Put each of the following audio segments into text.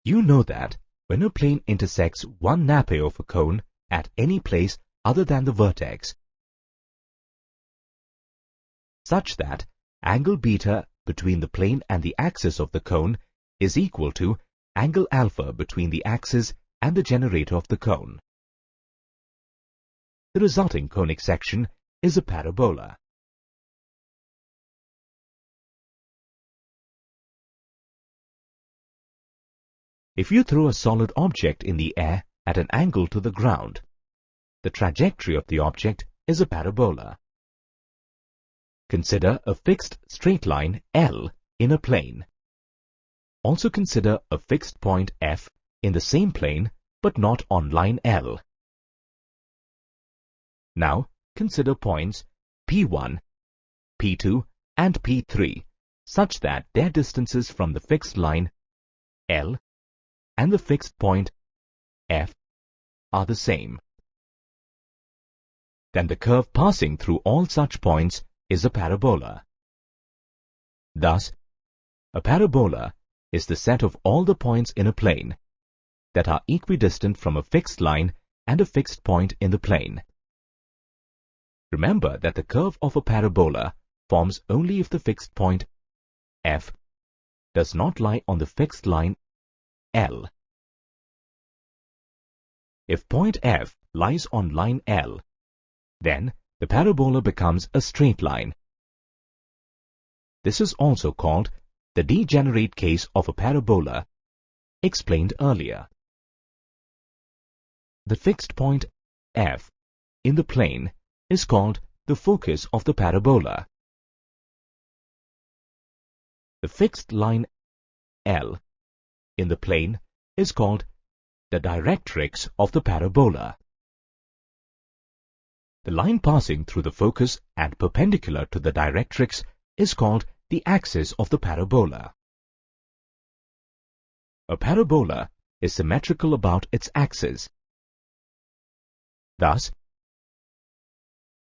You know that when a plane intersects one nape of a cone at any place other than the vertex, such that angle beta between the plane and the axis of the cone is equal to angle alpha between the axis and the generator of the cone. The resulting conic section is a parabola. If you throw a solid object in the air at an angle to the ground, the trajectory of the object is a parabola. Consider a fixed straight line L in a plane. Also consider a fixed point F in the same plane but not on line L. Now consider points P1, P2 and P3 such that their distances from the fixed line L and the fixed point F are the same. Then the curve passing through all such points is a parabola. Thus, a parabola is the set of all the points in a plane that are equidistant from a fixed line and a fixed point in the plane. Remember that the curve of a parabola forms only if the fixed point F does not lie on the fixed line L. If point F lies on line L, then the parabola becomes a straight line. This is also called the degenerate case of a parabola, explained earlier. The fixed point F in the plane is called the focus of the parabola. The fixed line L in the plane is called the directrix of the parabola. The line passing through the focus and perpendicular to the directrix is called the axis of the parabola. A parabola is symmetrical about its axis. Thus,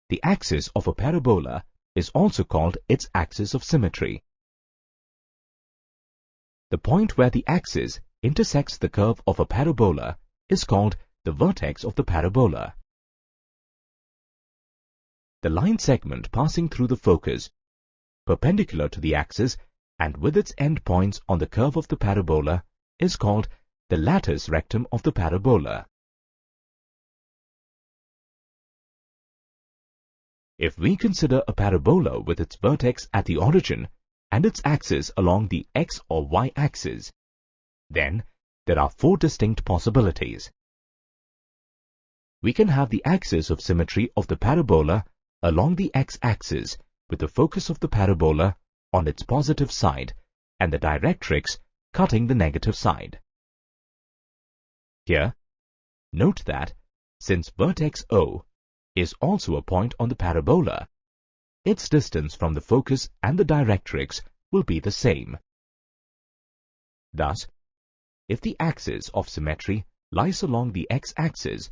the axis of a parabola is also called its axis of symmetry. The point where the axis intersects the curve of a parabola is called the vertex of the parabola. The line segment passing through the focus, perpendicular to the axis and with its endpoints on the curve of the parabola, is called the latus rectum of the parabola. If we consider a parabola with its vertex at the origin and its axis along the x or y axis, then there are four distinct possibilities. We can have the axis of symmetry of the parabola along the x-axis with the focus of the parabola on its positive side and the directrix cutting the negative side. Here, note that since vertex O is also a point on the parabola, its distance from the focus and the directrix will be the same. Thus, if the axis of symmetry lies along the x-axis,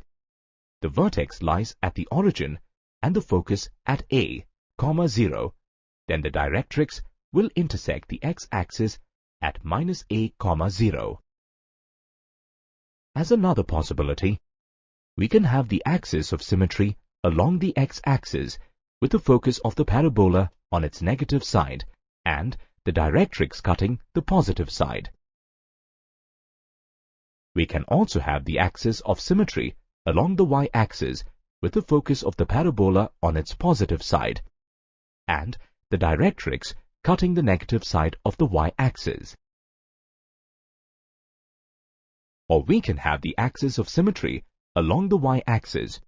the vertex lies at the origin and the focus at A, 0, then the directrix will intersect the x-axis at -a, 0. As another possibility, we can have the axis of symmetry along the x-axis with the focus of the parabola on its negative side and the directrix cutting the positive side. We can also have the axis of symmetry along the y-axis with the focus of the parabola on its positive side and the directrix cutting the negative side of the y-axis. Or we can have the axis of symmetry along the y-axis,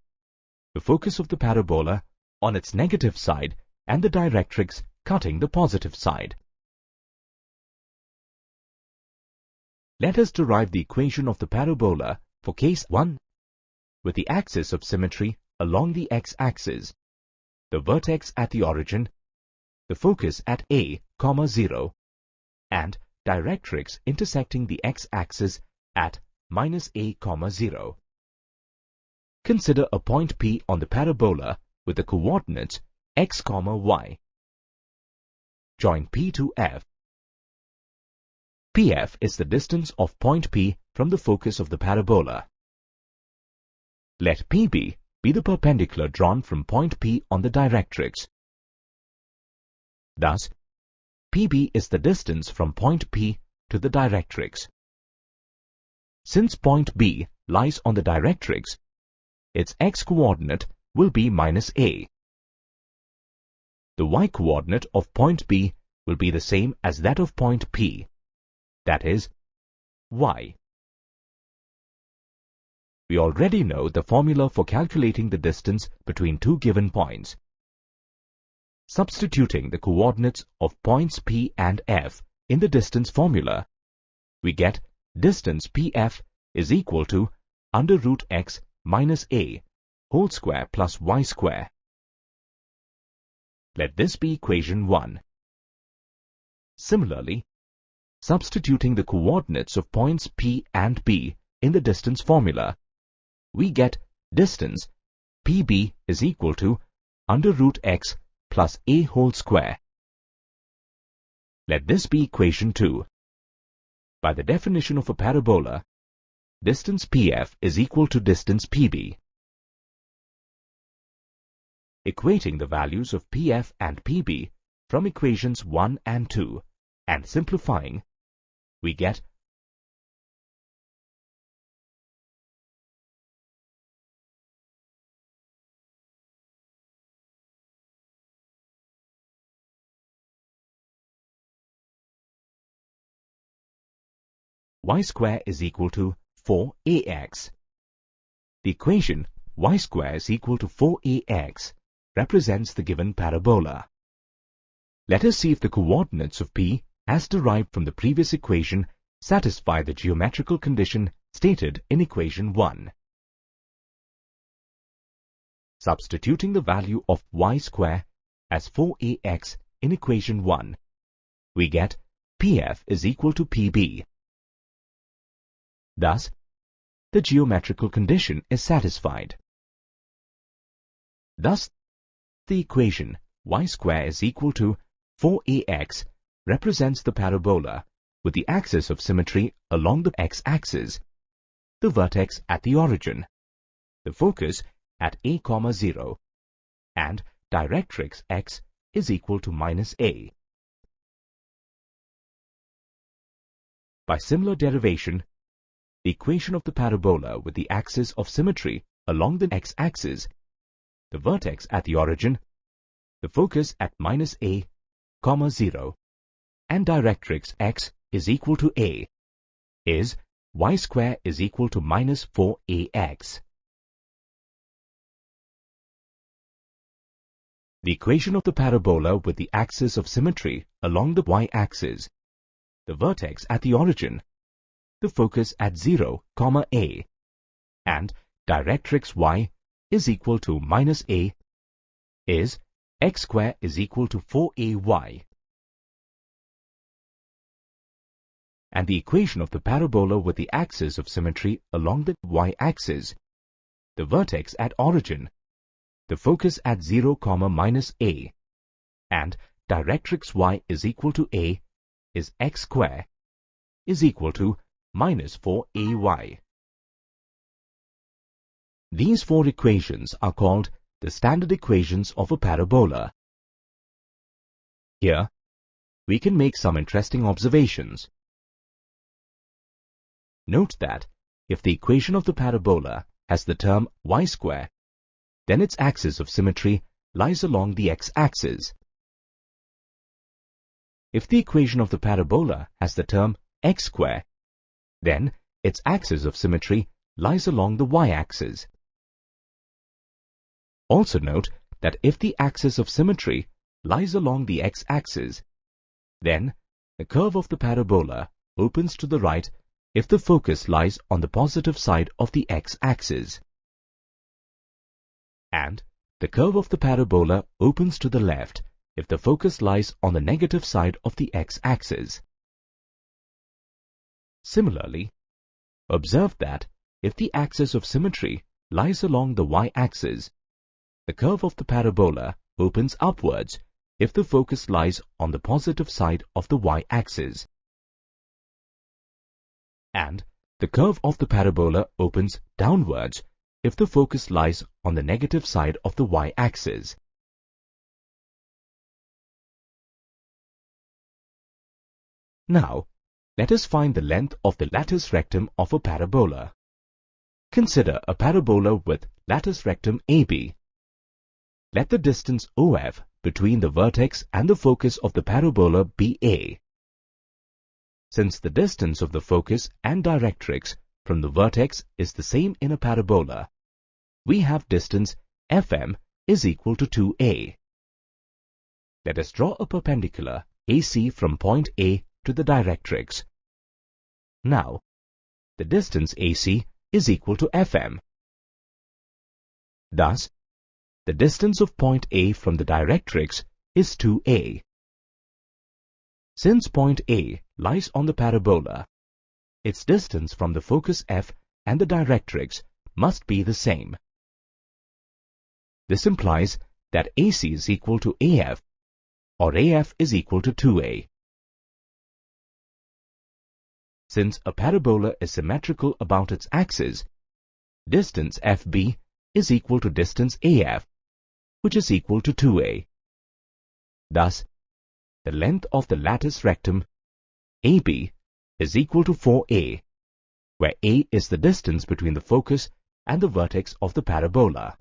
the focus of the parabola on its negative side and the directrix cutting the positive side. Let us derive the equation of the parabola for case 1 with the axis of symmetry along the x-axis, the vertex at the origin, the focus at A, 0, and directrix intersecting the x-axis at -a, 0. Consider a point P on the parabola with the coordinates x, y. Join P to F. PF is the distance of point P from the focus of the parabola. Let PB be the perpendicular drawn from point P on the directrix. Thus, PB is the distance from point P to the directrix. Since point B lies on the directrix, its x-coordinate will be -a. The y-coordinate of point B will be the same as that of point P, that is, y. We already know the formula for calculating the distance between two given points. Substituting the coordinates of points P and F in the distance formula, we get distance PF is equal to under root x minus a whole square plus y square. Let this be equation 1. Similarly, substituting the coordinates of points P and B in the distance formula, we get distance PB is equal to under root x plus a whole square. Let this be equation 2. By the definition of a parabola, distance PF is equal to distance PB. Equating the values of PF and PB from equations 1 and 2 and simplifying, we get y square is equal to 4ax. The equation y square is equal to 4ax represents the given parabola. Let us see if the coordinates of P as derived from the previous equation satisfy the geometrical condition stated in equation 1. Substituting the value of y square as 4ax in equation 1, we get PF is equal to PB. Thus, the geometrical condition is satisfied. Thus, the equation y square is equal to 4ax represents the parabola with the axis of symmetry along the x-axis, the vertex at the origin, the focus at a, 0, and directrix x is equal to -a. By similar derivation, the equation of the parabola with the axis of symmetry along the x-axis, the vertex at the origin, the focus at -a, 0, and directrix x is equal to a, is y square is equal to -4ax. The equation of the parabola with the axis of symmetry along the y-axis, the vertex at the origin, the focus at 0, a, and directrix y is equal to -a, is x square is equal to 4ay. And the equation of the parabola with the axis of symmetry along the y-axis, the vertex at origin, the focus at 0, -a, and directrix y is equal to a, is x square is equal to -4ay. These four equations are called the standard equations of a parabola. Here, we can make some interesting observations. Note that if the equation of the parabola has the term y square, then its axis of symmetry lies along the x-axis. If the equation of the parabola has the term x square, then its axis of symmetry lies along the y-axis. Also note that if the axis of symmetry lies along the x-axis, then the curve of the parabola opens to the right if the focus lies on the positive side of the x-axis, and the curve of the parabola opens to the left if the focus lies on the negative side of the x-axis. Similarly, observe that if the axis of symmetry lies along the y-axis, the curve of the parabola opens upwards if the focus lies on the positive side of the y-axis. and the curve of the parabola opens downwards if the focus lies on the negative side of the y-axis. Now, let us find the length of the latus rectum of a parabola. Consider a parabola with latus rectum AB. Let the distance OF between the vertex and the focus of the parabola be A. Since the distance of the focus and directrix from the vertex is the same in a parabola, we have distance FM is equal to 2A. Let us draw a perpendicular AC from point A to the directrix. Now, the distance AC is equal to FM. Thus, the distance of point A from the directrix is 2A. Since point A lies on the parabola, its distance from the focus F and the directrix must be the same. This implies that AC is equal to AF, or AF is equal to 2A. Since a parabola is symmetrical about its axis, distance FB is equal to distance AF, which is equal to 2A. Thus, the length of the latus rectum AB is equal to 4A, where A is the distance between the focus and the vertex of the parabola.